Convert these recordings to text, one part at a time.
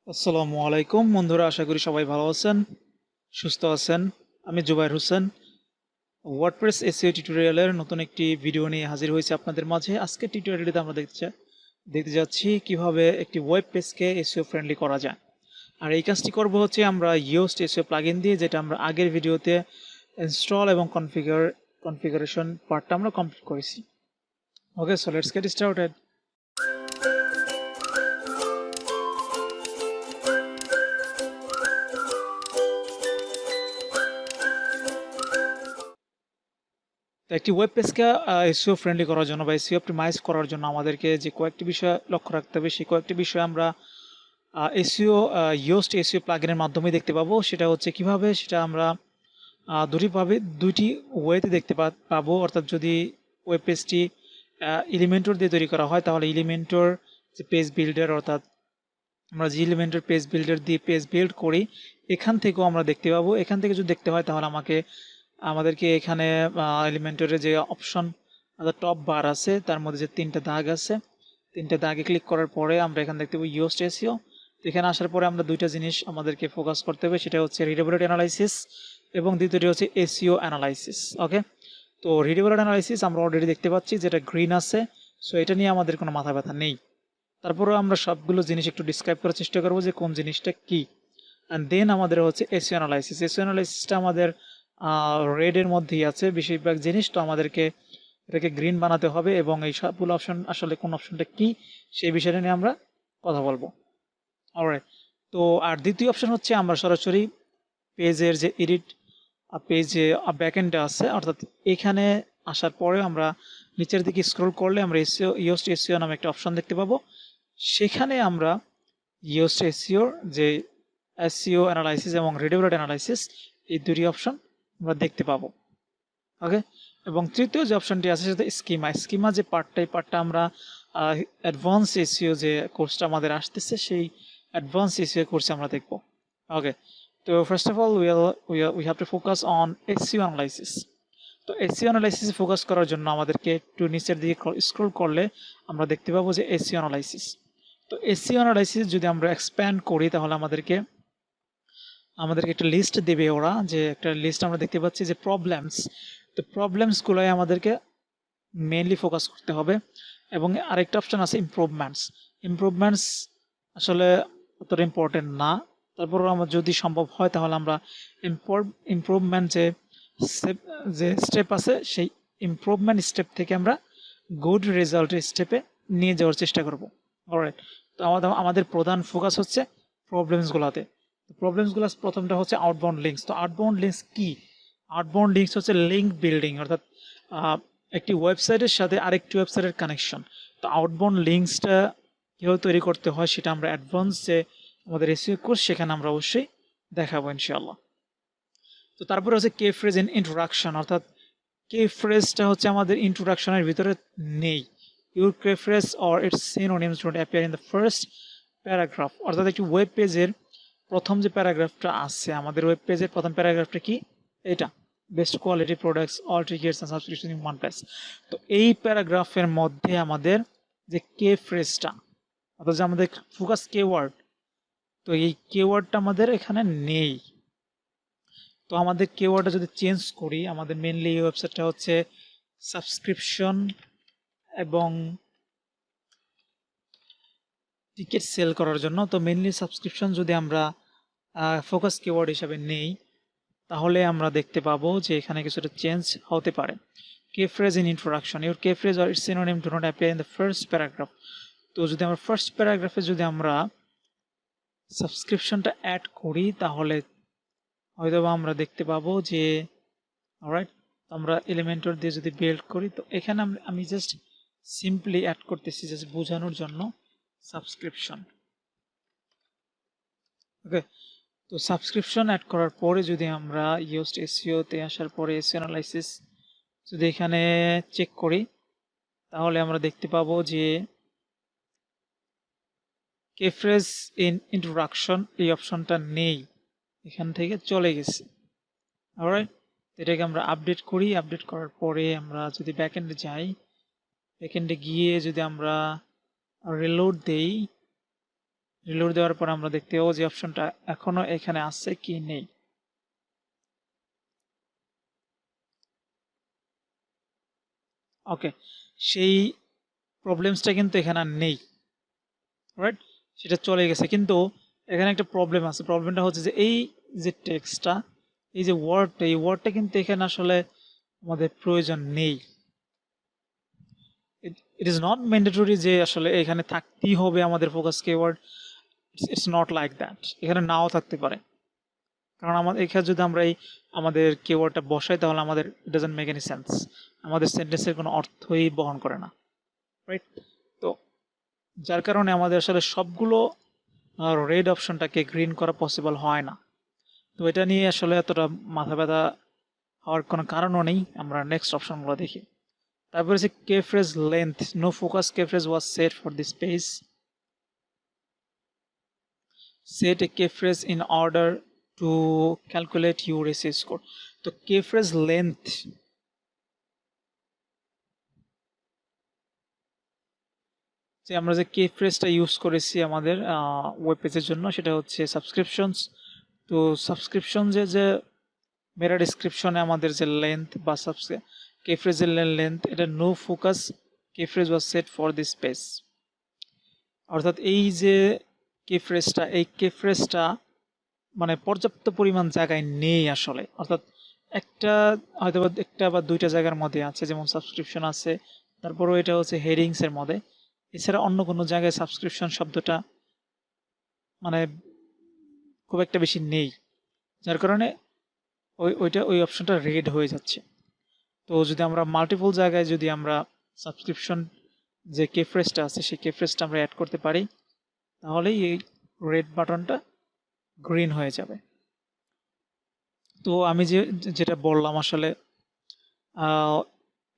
আসসালামু আলাইকুম বন্ধুরা, আশা করি সবাই ভালো আছেন, সুস্থ আছেন। আমি জুবায়ের হোসেন ওয়ার্ডপ্রেস এসইও টিউটোরিয়ালের নতুন একটি ভিডিও নিয়ে হাজির হয়েছে আপনাদের মাঝে। আজকে টিউটোরিয়ালটিতে আমরা দেখতে যাচ্ছি কিভাবে একটি ওয়েব পেজকে এসইও ফ্রেন্ডলি করা যায়। আর এই কাজটি করব হচ্ছে আমরা ইয়োস্ট এসইও প্লাগইন দিয়ে, যেটা আমরা আগের ভিডিওতে ইনস্টল এবং কনফিগারেশন পার্টটা আমরা কমপ্লিট করেছি। ওকে, সো লেটস গেট স্টার্টেড। তো একটি ওয়েব পেজকে এসইও ফ্রেন্ডলি করার জন্য বা এসইও অপটিমাইজ করার জন্য আমাদেরকে যে কয়েকটি বিষয় লক্ষ্য রাখতে হবে, সেই কয়েকটি বিষয় আমরা এসইও ইয়োস্ট এসইও প্লাগইনের মাধ্যমে দেখতে পাবো। সেটা হচ্ছে কিভাবে, সেটা আমরা দুইটি ওয়েতে দেখতে পাবো। অর্থাৎ যদি ওয়েব পেজটি এলিমেন্টর দিয়ে তৈরি করা হয়, তাহলে এলিমেন্টর যে পেজ বিল্ডার, অর্থাৎ আমরা যে এলিমেন্টর পেজ বিল্ডার দিয়ে পেজ বিল্ড করি, এখান থেকেও আমরা দেখতে পাবো। এখান থেকে যদি দেখতে হয় তাহলে আমাদেরকে এখানে এলিমেন্টরের যে অপশন টপ বার আছে, তার মধ্যে যে তিনটা দাগ আছে, তিনটা দাগে ক্লিক করার পরে আমরা এখানে দেখতে পাবো ইয়োস্ট এসইও। এখানে আসার পরে আমরা দুইটা জিনিস আমাদেরকে ফোকাস করতে হবে, সেটা হচ্ছে রিডেবিলিটি অ্যানালাইসিস এবং দ্বিতীয়টি হচ্ছে এসইও অ্যানালাইসিস। ওকে, তো রিডেবিলিটি অ্যানালাইসিস আমরা অলরেডি দেখতে পাচ্ছি যেটা গ্রিন আছে, সো এটা নিয়ে আমাদের কোনো মাথা ব্যথা নেই। তারপরেও আমরা সবগুলো জিনিস একটু ডিসক্রাইব করার চেষ্টা করবো যে কোন জিনিসটা কি। অ্যান্ড দেন আমাদের হচ্ছে এসইও অ্যানালাইসিস। এসইও অ্যানালাইসিসটা আমাদের রেডের মধ্যেই আছে বেশিরভাগ জিনিস, তো আমাদেরকে এটাকে গ্রিন বানাতে হবে এবং এই সবগুলো অপশন আসলে কোন অপশনটা কি সেই বিষয়টা নিয়ে আমরা কথা বলবো। অলরাইট, তো আর দ্বিতীয় অপশন হচ্ছে আমরা সরাসরি পেজের যে এডিট পেজে ব্যাকএন্ডে আছে, অর্থাৎ এখানে আসার পরে আমরা নিচের দিকে স্ক্রল করলে আমরা এসইও ইয়োস্ট এসইও নামে একটা অপশন দেখতে পাবো। সেখানে আমরা ইয়োস্ট এসইওর যে এসইও অ্যানালাইসিস এবং রিডেবিলিটি অ্যানালাইসিস, এই দুটি অপশন আমরা দেখতে পাবো। ওকে, এবং তৃতীয় যে অপশনটি আছে সেটা স্কিমা যে পার্টটা আমরা অ্যাডভান্স এসইও যে কোর্সটা আমাদের আসতেছে, সেই অ্যাডভান্স এসইও কোর্সে আমরা দেখব। ওকে, তো first of all we have to focus on SEO analysis. তো এসইও অ্যানালাইসিস ফোকাস করার জন্য আমাদেরকে একটু নিচের দিকে স্ক্রল করলে আমরা দেখতে পাবো যে এসইও অ্যানালাইসিস। তো এসইও অ্যানালাইসিস যদি আমরা এক্সপ্যান্ড করি তাহলে আমাদেরকে একটা লিস্ট দেবে ওরা, যে একটা লিস্ট আমরা দেখতে পাচ্ছি যে প্রবলেমস। তো প্রবলেমসগুলোই আমাদেরকে মেইনলি ফোকাস করতে হবে। এবং আরেকটা অপশন আছে ইমপ্রুভমেন্টস আসলে অতটা ইম্পর্টেন্ট না, তারপর আমার যদি সম্ভব হয় তাহলে আমরা ইমপ্রুভমেন্ট যে স্টেপ আছে সেই ইমপ্রুভমেন্ট স্টেপ থেকে আমরা গুড রেজাল্টের স্টেপে নিয়ে যাওয়ার চেষ্টা করব। অলরাইট, তো আমাদের প্রধান ফোকাস হচ্ছে প্রবলেমসগুলোতে। প্রবলেমসগুলো প্রথমটা হচ্ছে আউটবাউন্ড লিঙ্কস। তো আউটবাউন্ড লিঙ্কস কি? আউটবাউন্ড লিঙ্কস হচ্ছে লিঙ্ক বিল্ডিং, অর্থাৎ একটি ওয়েবসাইটের সাথে আরেকটি ওয়েবসাইটের কানেকশন। তো আউটবাউন্ড লিঙ্কসটা কীভাবে তৈরি করতে হয় সেটা আমরা অ্যাডভান্স যে আমাদের এসইও কোর্স সেখানে আমরা অবশ্যই দেখাবো ইনশাআল্লাহ। তো তারপরে হচ্ছে কে ফ্রেজ ইন ইন্ট্রোডাকশন, অর্থাৎ কে ফ্রেজটা হচ্ছে আমাদের ইন্ট্রোডাকশনের ভিতরে নেই। Your key phrase or it's synonyms don't appear in the first paragraph. অর্থাৎ একটি ওয়েব পেজের প্রথম যে প্যারাগ্রাফটা আছে, আমাদের ওয়েব পেজের প্রথম প্যারাগ্রাফটা কি? এটা, best quality products all tickets and subscription in one place. তো এই প্যারাগ্রাফের মধ্যে আমাদের যে কে ফ্রেজটা, অর্থাৎ যে আমাদের ফোকাস কেওয়ার্ড, তো এই কেওয়ার্ডটা আমাদের এখানে নেই। তো আমাদের কেওয়ার্ডটা যদি চেঞ্জ করি, আমাদের মেনলি এই ওয়েবসাইটটা হচ্ছে সাবস্ক্রিপশন এবং টিকিট সেল করার জন্য। তো মেনলি সাবস্ক্রিপশন যদি আমরা ফোকাস কিওয়ার্ড হিসাবে নেই, তাহলে আমরা দেখতে পাবো যে এখানে কিছুটা চেঞ্জ হতে পারে। Key phrase in introduction, your key phrase or its synonym do not appear in the first paragraph. তো যদি আমরা ফার্স্ট প্যারাগ্রাফে যদি আমরা সাবস্ক্রিপশনটা অ্যাড করি তাহলে হয়তো আমরা দেখতে পাবো যে অলরাইট, আমরা এলিমেন্টর দিয়ে যদি বিল্ড করি, তো এখানে আমি জাস্ট সিম্পলি অ্যাড করতেছি জাস্ট বোঝানোর জন্য সাবস্ক্রিপশন। ওকে, তো সাবস্ক্রিপশন অ্যাড করার পরে যদি আমরা ইয়োস্ট এসইওতে আসার পরে এসইও অ্যানালাইসিস যদি এখানে চেক করি, তাহলে আমরা দেখতে পাবো যে কেফ্রেজ ইন ইন্ট্রোডাকশন এই অপশনটা নেই, এখান থেকে চলে গেছে। অলরাইট, এটাকে আমরা আপডেট করি। আপডেট করার পরে আমরা যদি ব্যাকএন্ডে যাই, ব্যাকএন্ডে গিয়ে যদি আমরা রিলোড দেই, রিলোড দেওয়ার পর আমরা দেখতে পাবো যে অপশনটা এখনো এখানে আছে কি নেই। ওকে, সেই প্রবলেমসটা কিন্তু এখানে আর নেই, রাইট? সেটা চলে গেছে, কিন্তু এখানে একটা প্রবলেম আছে। প্রবলেমটা হচ্ছে যে এই যে টেক্সটটা, এই যে ওয়ার্ডটা, এই ওয়ার্ডটা কিন্তু এখানে আসলে আমাদের প্রয়োজন নেই। ইট ইজ নট ম্যান্ডেটরি যে আসলে এখানে থাকতেই হবে আমাদের focus keyword. It's not like that, এখানে নাও থাকতে পারে। কারণ আমাদের এখানে যদি আমরা এই আমাদের কিওয়ার্ডটা বসাই তাহলে আমাদের it doesn't make any sense, আমাদের সেন্টেন্সের কোনো অর্থই বহন করে না, রাইট? তো যার কারণে আমাদের আসলে সবগুলো রেড অপশনটাকে গ্রিন করা পসিবল হয় না। তো এটা নিয়ে আসলে এতটা মাথা ব্যথা হওয়ার কোনো কারণও নেই। আমরা নেক্সট অপশনগুলো দেখি। তারপরে হচ্ছে keyphrase length, no focus keyphrase was set for this page. Set a keyphrase in order to calculate your SEO score. তো keyphrase length, যে আমরা যে keyphrase ইউজ করেছি আমাদের ওয়েব পেজের জন্য সেটা হচ্ছে সাবস্ক্রিপশনস। তো সাবস্ক্রিপশনসে যে মেটা ডিসক্রিপশনে আমাদের যে লেন্থ বা keyphrase লেন্থ, এটা no focus keyphrase was set for this page। অর্থাৎ এই যে keyphrase-টা, এই keyphrase-টা মানে পর্যাপ্ত পরিমাণ জায়গায় নেই আসলে। অর্থাৎ একটা হয়তো একটা বা দুইটা জায়গার মধ্যে আছে, যেমন সাবস্ক্রিপশন আছে, তারপরও এটা হচ্ছে হেডিংসের মধ্যে। এছাড়া অন্য কোনো জায়গায় সাবস্ক্রিপশন শব্দটা মানে খুব একটা বেশি নেই, যার কারণে ওই অপশনটা রেড হয়ে যাচ্ছে। তো যদি আমরা মাল্টিপল জায়গায় যদি আমরা সাবস্ক্রিপশন যে কেফ্রেজটা আছে সেই কেফ্রেজটা আমরা অ্যাড করতে পারি, তাহলেই এই রেড বাটনটা গ্রিন হয়ে যাবে। তো আমি যেটা বললাম আসলে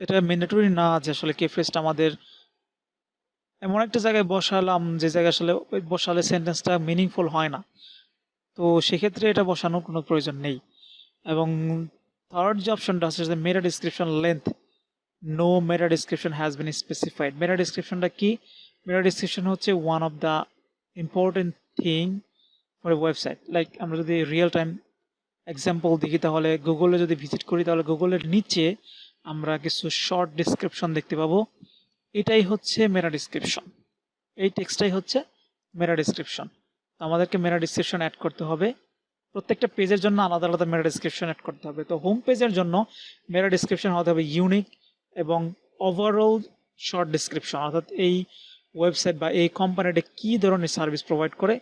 এটা ম্যান্ডেটরি না যে আসলে কেফ্রেজটা আমাদের এমন একটা জায়গায় বসালাম যে জায়গায় আসলে বসালে সেন্টেন্সটা মিনিংফুল হয় না। তো সেক্ষেত্রে এটা বসানোর কোনো প্রয়োজন নেই। এবং থার্ড যে অপশনটা আছে সেটা meta description length, no meta description has been specified. Meta ডিসক্রিপশনটা কি? মেটা ডিসক্রিপশন হচ্ছে one of the important thing for a website. Like আমরা যদি রিয়েল টাইম এক্সাম্পল দেখি, তাহলে গুগলে যদি ভিজিট করি তাহলে গুগলের নিচে আমরা কিছু শর্ট ডিসক্রিপশন দেখতে পাবো। এটাই হচ্ছে মেটা ডিসক্রিপশন, এই টেক্সটাই হচ্ছে মেটা ডিসক্রিপশন। তো আমাদেরকে মেটা ডিসক্রিপশন অ্যাড করতে হবে। প্রত্যেকটা পেজের জন্য আলাদা আলাদা মেটা ডিসক্রিপশন অ্যাড করতে হবে। তো হোম পেজের জন্য মেটা ডিসক্রিপশন হতে হবে ইউনিক এবং ওভারঅল শর্ট ডিসক্রিপশন, অর্থাৎ এই ওয়েবসাইট বা এই কোম্পানিটা কী ধরনের সার্ভিস প্রোভাইড করে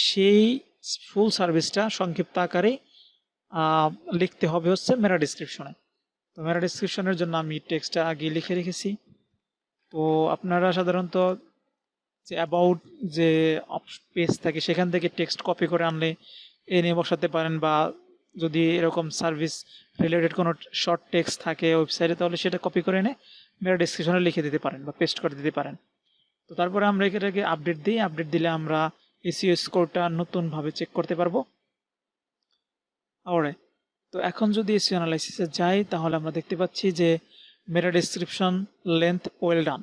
সেই ফুল সার্ভিসটা সংক্ষিপ্ত আকারে লিখতে হবে হচ্ছে মেটা ডিসক্রিপশনে। তো মেটা ডিসক্রিপশনের জন্য আমি টেক্সটটা আগে লিখে রেখেছি। তো আপনারা সাধারণত যে অ্যাবাউট যে পেজ থাকে সেখান থেকে টেক্সট কপি করে আনলে এনে বসাতে পারেন, বা যদি এরকম সার্ভিস রিলেটেড কোনো শর্ট টেক্সট থাকে ওয়েবসাইটে তাহলে সেটা কপি করে এনে মেটা ডিসক্রিপশনে লিখে দিতে পারেন বা পেস্ট করে দিতে পারেন। তো তারপরে আমরা এটাকে আপডেট দিই, আপডেট দিলে আমরা এসইও স্কোরটা নতুনভাবে চেক করতে পারবো। অলরাইট, তো এখন যদি এসইও অ্যানালাইসিসে যাই তাহলে আমরা দেখতে পাচ্ছি যে মেটা ডিসক্রিপশন লেন্থ ওয়েল ডান,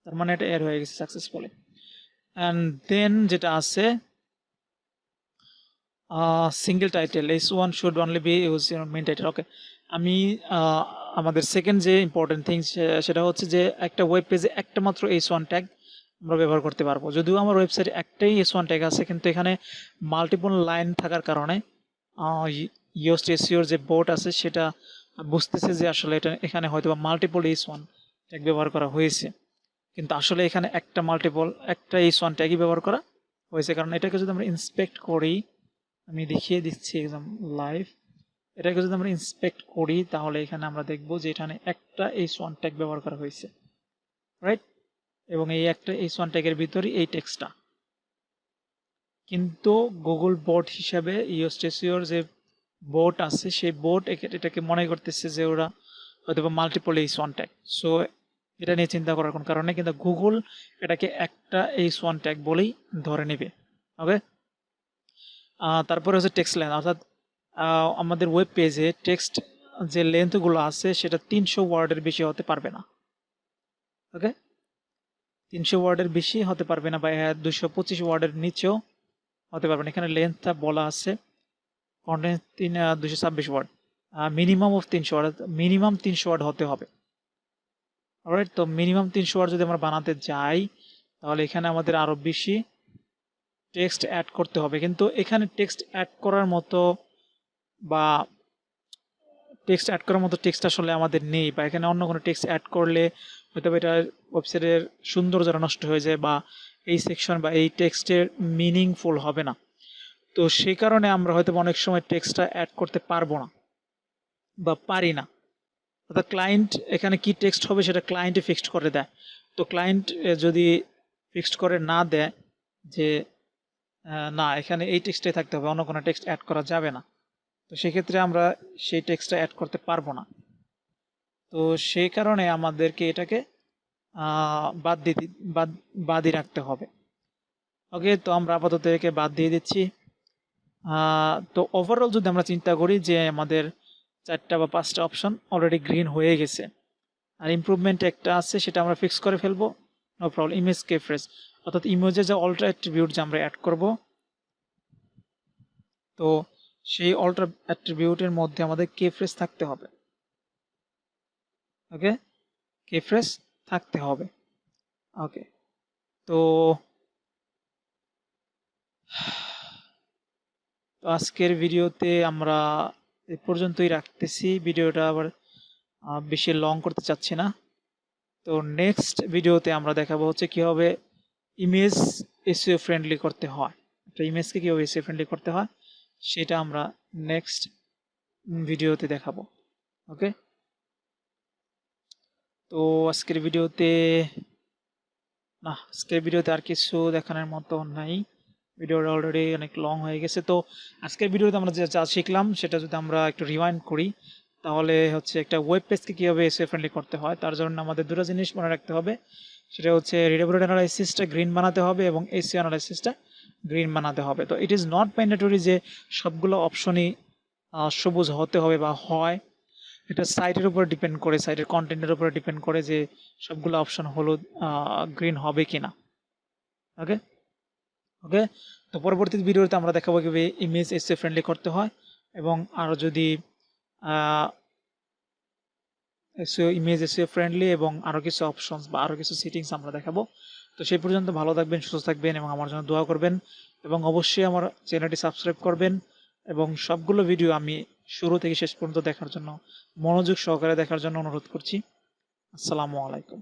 তার মানে এটা এড হয়ে গেছে সাকসেসফুলি। অ্যান্ড দেন যেটা আছে single title, S1 should only be use main title. Okay, আমি আমাদের সেকেন্ড যে ইম্পর্টেন্ট থিং সেটা হচ্ছে যে একটা ওয়েব পেজে একটা মাত্র S1 ট্যাগ আমরা ব্যবহার করতে পারবো। যদিও আমার ওয়েবসাইটে একটাই S1 ট্যাগ আছে, কিন্তু এখানে মাল্টিপল লাইন থাকার কারণে ইয়োস্ট এসইওর যে বোর্ড আছে সেটা বুঝতেছে যে আসলে এটা এখানে হয়তো বা মাল্টিপল S1 ট্যাগ ব্যবহার করা হয়েছে, কিন্তু আসলে এখানে একটা S1 ট্যাগই ব্যবহার করা হয়েছে। কারণ এটাকে যদি আমরা ইন্সপেক্ট করি, আমি দেখিয়ে দিচ্ছি একদম লাইভ, এটাকে যদি আমরা ইন্সপেক্ট করি তাহলে এখানে আমরা দেখব যে এখানে একটা S1 ট্যাগ ব্যবহার করা হয়েছে, রাইট? এবং এই একটা S1 ট্যাগের ভিতরে এই টেক্সটটা, কিন্তু গুগল বোর্ড হিসাবে ইয়োস্ট এসইওর যে বোর্ড আছে সেই বোর্ড এটাকে মনে করতেছে যে ওরা হয়তো মাল্টিপল S1 ট্যাগ। সো এটা নিয়ে চিন্তা করার কোনো কারণে, কিন্তু গুগল এটাকে একটা S1 ট্যাগ বলেই ধরে নেবে। ওকে, তারপরে হচ্ছে টেক্সট লেন্থ, অর্থাৎ আমাদের ওয়েব পেজে টেক্সট যে লেন্থগুলো আছে সেটা 300 ওয়ার্ডের বেশি হতে পারবে না। ওকে, 300 ওয়ার্ডের বেশি হতে পারবে না, বা 225 ওয়ার্ডের নিচেও হতে পারবে না। এখানে লেন্থটা বলা আছে content 226 word, minimum of 300 word, minimum 300 word হতে হবে। অলরাইট, তো মিনিমাম 300 ওয়ার্ড যদি আমরা বানাতে যাই তাহলে এখানে আমাদের আরও বেশি টেক্সট অ্যাড করতে হবে। কিন্তু এখানে টেক্সট অ্যাড করার মতো বা টেক্সট আসলে আমাদের নেই, বা এখানে অন্য কোনো টেক্সট অ্যাড করলে হয়তো এটা ওয়েবসাইটের সৌন্দর্যটা নষ্ট হয়ে যায়, বা এই সেকশন বা এই টেক্সটের মিনিংফুল হবে না। তো সেই কারণে আমরা হয়তো অনেক সময় টেক্সটটা অ্যাড করতে পারবো না বা পারি না। অর্থাৎ ক্লায়েন্ট এখানে কি টেক্সট হবে সেটা ক্লায়েন্টে ফিক্সড করে দেয়। তো ক্লায়েন্ট যদি ফিক্সড করে না দেয় যে না এখানে এই টেক্সটটাই থাকতে হবে, অন্য কোনো টেক্সট অ্যাড করা যাবে না, তো সেক্ষেত্রে আমরা সেই টেক্সটটা অ্যাড করতে পারবো না। তো সেই কারণে আমাদেরকে এটাকে বাদই রাখতে হবে। ওকে, তো আমরা আপাতত একে বাদ দিয়ে দিচ্ছি। তো ওভারঅল যদি আমরা চিন্তা করি যে আমাদের 4টা বা 5টা অপশন অলরেডি গ্রিন হয়ে গেছে, আর ইমপ্রুভমেন্ট একটা আছে সেটা আমরা ফিক্স করে ফেলবো, নো প্রবলেম। ইমেজ কেফ্রেজ, অর্থাৎ ইমেজের যে অল্টার অ্যাট্রিবিউট যে আমরা অ্যাড করব, তো সেই অল্টার অ্যাট্রিবিউটের মধ্যে আমাদের কেফ্রেজ থাকতে হবে। ওকে, কেফ্রেজ থাকতে হবে। ওকে, তো আজকের ভিডিওতে আমরা এ পর্যন্তই রাখতেছি। ভিডিওটা আবার বেশি লং করতে চাচ্ছি না। তো নেক্সট ভিডিওতে আমরা দেখাবো হচ্ছে কীভাবে ইমেজ এসইও ফ্রেন্ডলি করতে হয়, একটা ইমেজকে কীভাবে এসইও ফ্রেন্ডলি করতে হয় সেটা আমরা নেক্সট ভিডিওতে দেখাবো। ওকে, তো আজকের ভিডিওতে আর কিছু দেখানোর মতো নাই, ভিডিওটা অলরেডি অনেক লং হয়ে গেছে। তো আজকের ভিডিওতে আমরা যা শিখলাম সেটা যদি আমরা একটু রিওয়াইন্ড করি তাহলে হচ্ছে একটা ওয়েব পেজকে কীভাবে এসইও ফ্রেন্ডলি করতে হয় তার জন্য আমাদের দুটো জিনিস মনে রাখতে হবে। সেটা হচ্ছে রিডেবল অ্যানালাইসিসটা গ্রিন বানাতে হবে এবং এসইও অ্যানালাইসিসটা গ্রিন বানাতে হবে। তো ইট ইজ নট ম্যান্ডেটরি যে সবগুলো অপশনই সবুজ হতে হবে বা হয়, এটা সাইটের উপর ডিপেন্ড করে, সাইটের কন্টেন্টের উপরে ডিপেন্ড করে যে সবগুলো অপশন হলুদ গ্রিন হবে কিনা। ওকে ওকে, তো পরবর্তী ভিডিওতে আমরা দেখাবো কিভাবে ইমেজ এসইও ফ্রেন্ডলি করতে হয়, এবং আরও যদি ইমেজ এসইও ফ্রেন্ডলি এবং আরও কিছু অপশনস বা আরও কিছু সেটিংস আমরা দেখাবো। তো সেই পর্যন্ত ভালো থাকবেন, সুস্থ থাকবেন এবং আমার জন্য দোয়া করবেন, এবং অবশ্যই আমার চ্যানেলটি সাবস্ক্রাইব করবেন, এবং সবগুলো ভিডিও আমি শুরু থেকে শেষ পর্যন্ত দেখার জন্য, মনোযোগ সহকারে দেখার জন্য অনুরোধ করছি। আসসালামু আলাইকুম।